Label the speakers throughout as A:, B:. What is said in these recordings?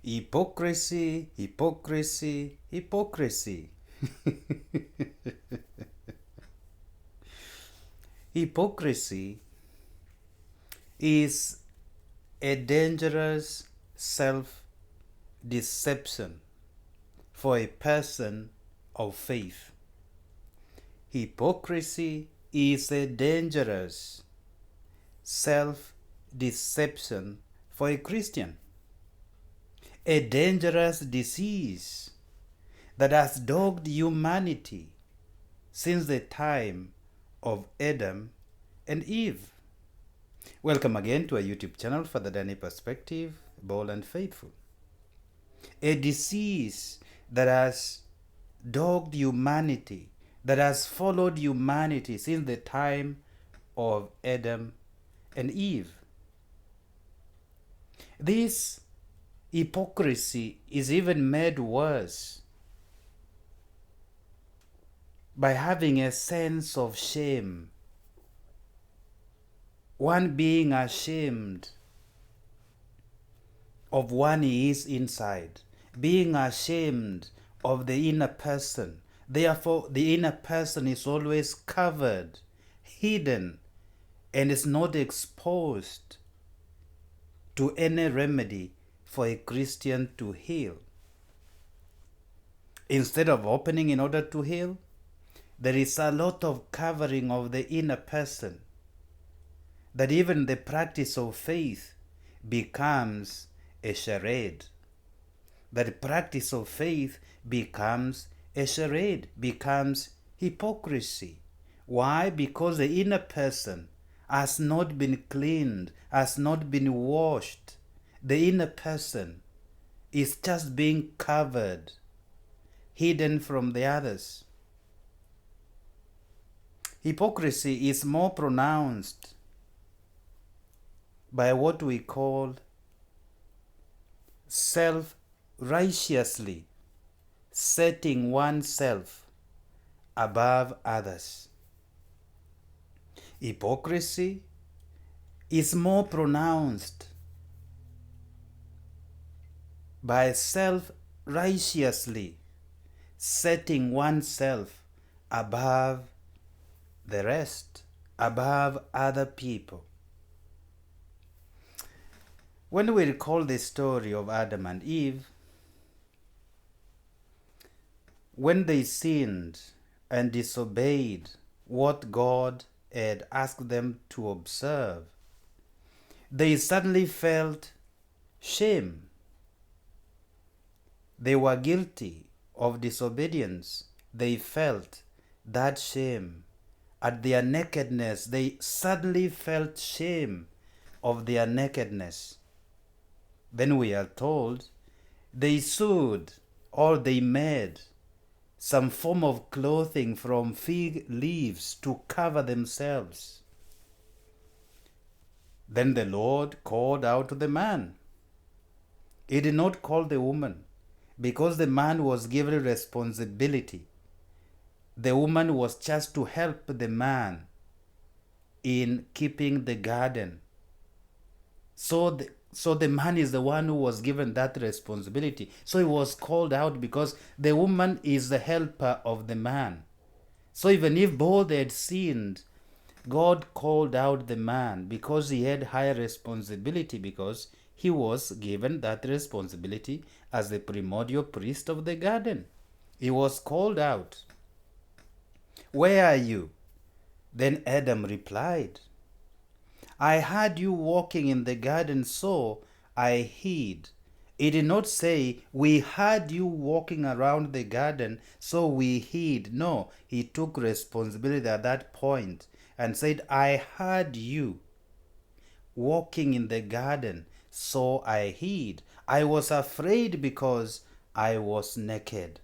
A: Hypocrisy, hypocrisy, hypocrisy. Hypocrisy is a dangerous self deception for a person of faith. Hypocrisy is a dangerous self deception for a Christian, a dangerous disease that has dogged humanity since the time of Adam and Eve. Welcome again to our YouTube channel, Father Danny Perspective, Bold and Faithful. A disease that has dogged humanity, that has followed humanity since the time of Adam and Eve. This hypocrisy is even made worse by having a sense of shame. One being ashamed of one he is inside, being ashamed of the inner person. Therefore, the inner person is always covered, hidden, and is not exposed to any remedy for a Christian to heal. Instead of opening in order to heal, there is a lot of covering of the inner person, that even the practice of faith becomes a charade. That practice of faith becomes a charade, becomes hypocrisy. Why? Because the inner person has not been cleaned, has not been washed. The inner person is just being covered, hidden from the others. Hypocrisy is more pronounced by what we call self-righteously setting oneself above others. Hypocrisy is more pronounced by self-righteously setting oneself above the rest, above other people. When we recall the story of Adam and Eve, when they sinned and disobeyed what God had asked them to observe, they suddenly felt shame. They were guilty of disobedience. They felt that shame at their nakedness. They suddenly felt shame of their nakedness. Then we are told they sewed or they made some form of clothing from fig leaves to cover themselves. Then the Lord called out to the man. He did not call the woman, because the man was given responsibility. The woman was just to help the man in keeping the garden. So the man is the one who was given that responsibility. So he was called out because the woman is the helper of the man. So even if both had sinned, God called out the man because he had higher responsibility, because he was given that responsibility as the primordial priest of the garden. He was called out. Where are you? Then Adam replied, I heard you walking in the garden, so I hid. He did not say, we heard you walking around the garden, so we hid. No, he took responsibility at that point and said, I heard you walking in the garden, so I hid. I was afraid because I was naked.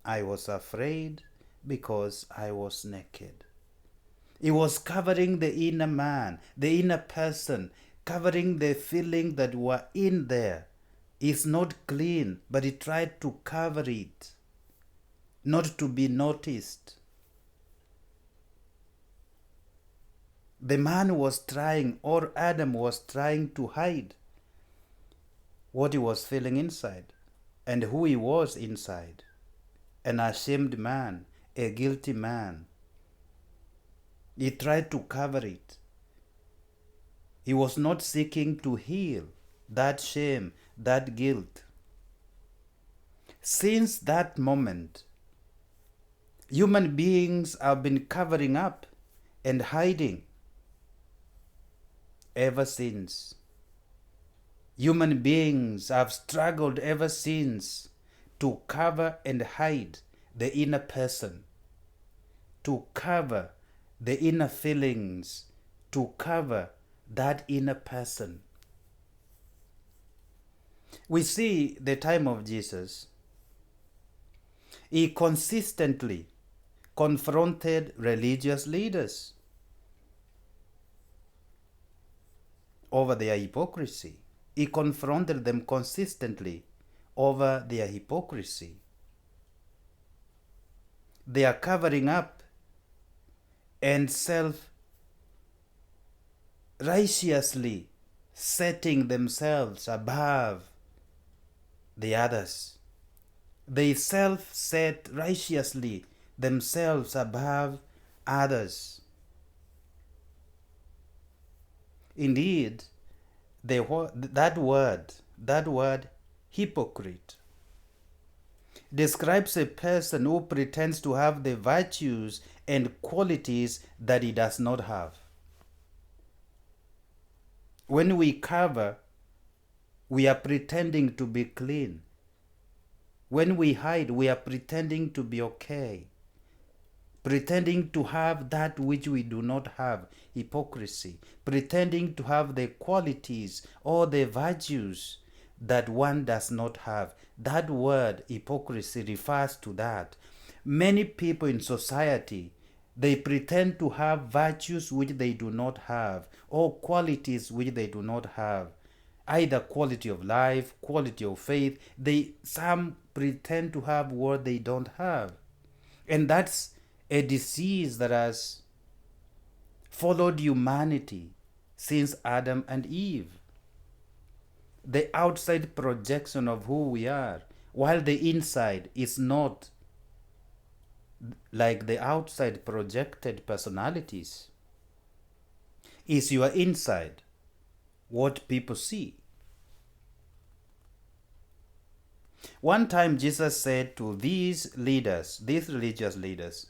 A: I was afraid because I was naked. He was covering the inner man, the inner person, covering the feeling that were in there. It's not clean, but he tried to cover it, not to be noticed. The man was trying, or Adam was trying to hide. what he was feeling inside and who he was inside. An ashamed man, a guilty man. He tried to cover it. He was not seeking to heal that shame, that guilt. Since that moment, human beings have been covering up and hiding. Ever since, human beings have struggled ever since to cover and hide the inner person, to cover the inner feelings, to cover that inner person. We see the time of Jesus. He consistently confronted religious leaders over their hypocrisy. He confronted them consistently over their hypocrisy. They are covering up and self-righteously setting themselves above the others. They self-set righteously themselves above others. Indeed, that word hypocrite describes a person who pretends to have the virtues and qualities that he does not have. When we cover, we are pretending to be clean. When we hide, we are pretending to be okay. Pretending to have that which we do not have, hypocrisy. Pretending to have the qualities or the virtues that one does not have. That word hypocrisy refers to that. Many people in society, they pretend to have virtues which they do not have, or qualities which they do not have. Either quality of life, quality of faith. Some pretend to have what they don't have. And that's a disease that has followed humanity since Adam and Eve. The outside projection of who we are, while the inside is not like the outside projected personalities. Is your inside what people see? One time Jesus said to these religious leaders,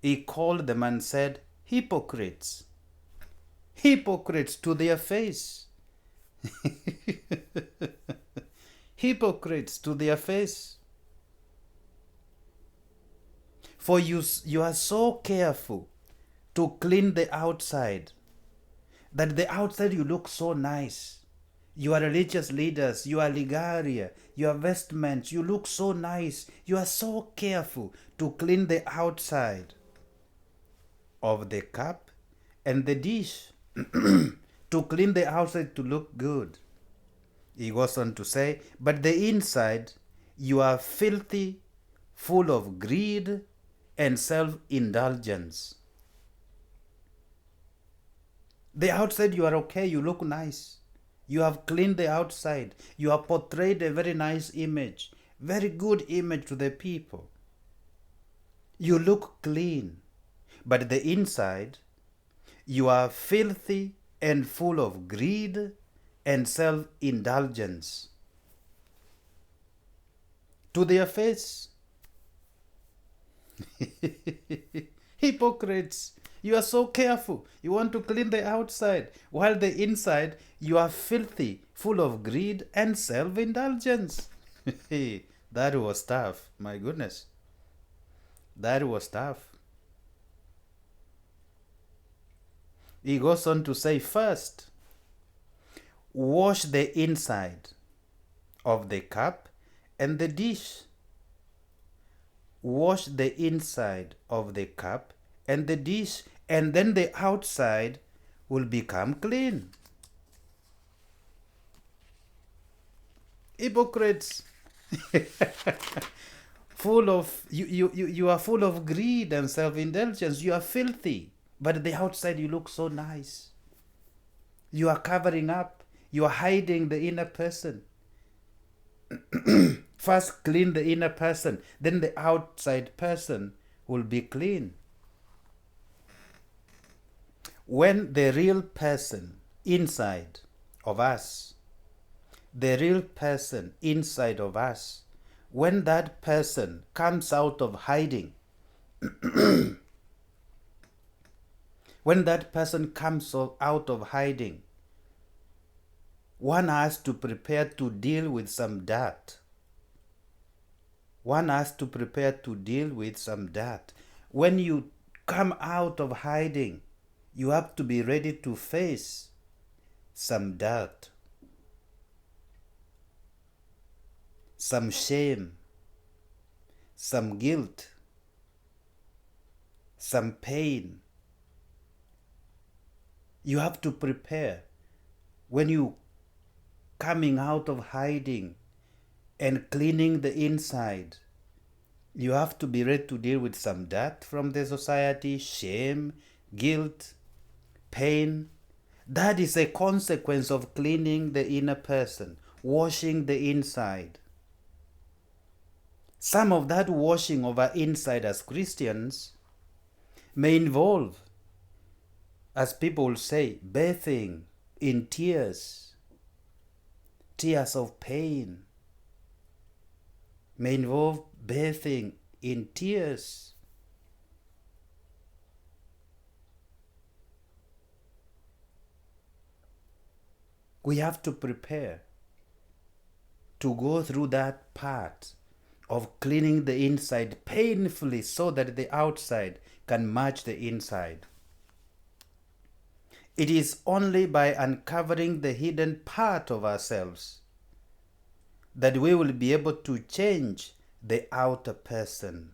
A: he called them and said, hypocrites. Hypocrites to their face. Hypocrites to their face. For you are so careful to clean the outside, that the outside you look so nice. You are religious leaders, you are legaria, your vestments, you look so nice. You are so careful to clean the outside of the cup and the dish, to clean the outside to look good. He goes on to say, but the inside, you are filthy, full of greed and self-indulgence. The outside you are okay, you look nice. You have cleaned the outside. You have portrayed a very nice image, very good image to the people. You look clean. But the inside, you are filthy and full of greed and self-indulgence. To their face. Hypocrites. You are so careful. You want to clean the outside, while the inside, you are filthy, full of greed and self-indulgence. That was tough. My goodness. That was tough. He goes on to say, first, wash the inside of the cup and the dish. Wash the inside of the cup and the dish, and then the outside will become clean. Hypocrites. Full of you are full of greed and self-indulgence. You are filthy, but the outside you look so nice. You are covering up. You are hiding the inner person. First clean the inner person, then the outside person will be clean. When the real person inside of us, the real person inside of us, when that person comes out of hiding, when that person comes out of hiding, one has to prepare to deal with some dirt. One has to prepare to deal with some dirt. When you come out of hiding, you have to be ready to face some dirt, some shame, some guilt, some pain. You have to prepare. When you coming out of hiding and cleaning the inside, you have to be ready to deal with some dirt from the society, shame, guilt, pain. That is a consequence of cleaning the inner person, washing the inside. Some of that washing of our inside as Christians may involve, as people say, bathing in tears, tears of pain, may involve bathing in tears. We have to prepare to go through that part of cleaning the inside painfully so that the outside can match the inside. It is only by uncovering the hidden part of ourselves that we will be able to change the outer person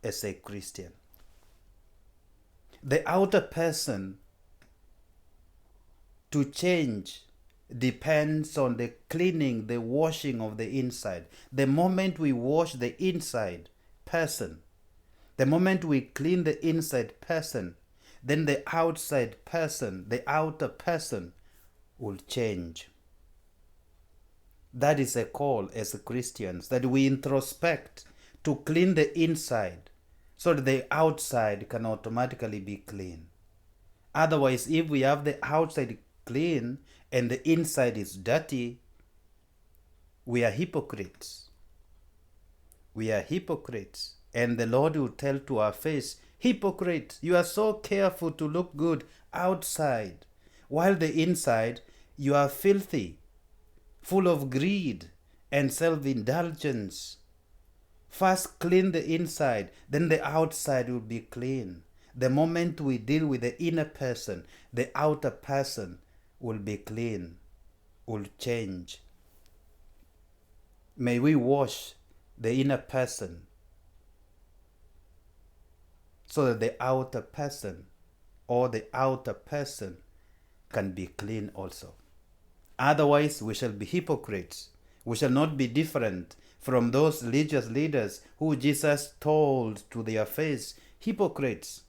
A: as a Christian. The outer person to change depends on the cleaning, the washing of the inside. The moment we wash the inside person, the moment we clean the inside person, then the outside person, the outer person will change. That is a call as Christians, that we introspect to clean the inside so that the outside can automatically be clean. Otherwise, if we have the outside clean and the inside is dirty, we are hypocrites. We are hypocrites. And the Lord will tell to our face, hypocrite, you are so careful to look good outside, while the inside you are filthy, full of greed and self-indulgence. First clean the inside, then the outside will be clean. The moment we deal with the inner person, the outer person will be clean, will change. May we wash the inner person so that the outer person can be clean also. Otherwise, we shall be hypocrites. We shall not be different from those religious leaders who Jesus told to their face, hypocrites,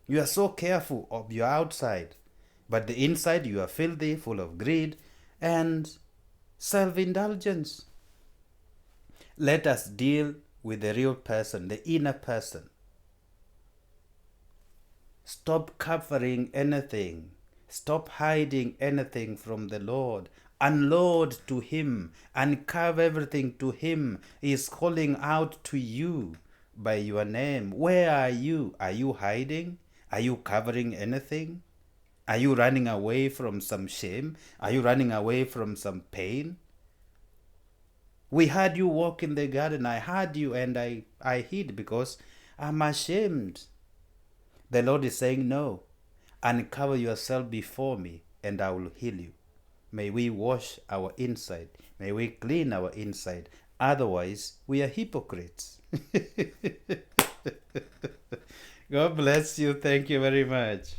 A: you are so careful of your outside, but the inside you are filthy, full of greed and self-indulgence. Let us deal with the real person, the inner person. Stop covering anything. Stop hiding anything from the Lord. Unload to Him. Uncover everything to Him. He is calling out to you by your name. Where are you? Are you hiding? Are you covering anything? Are you running away from some shame? Are you running away from some pain? We heard you walk in the garden. I heard you and I hid because I'm ashamed. The Lord is saying, no, uncover yourself before me and I will heal you. May we wash our inside. May we clean our inside. Otherwise, we are hypocrites. God bless you. Thank you very much.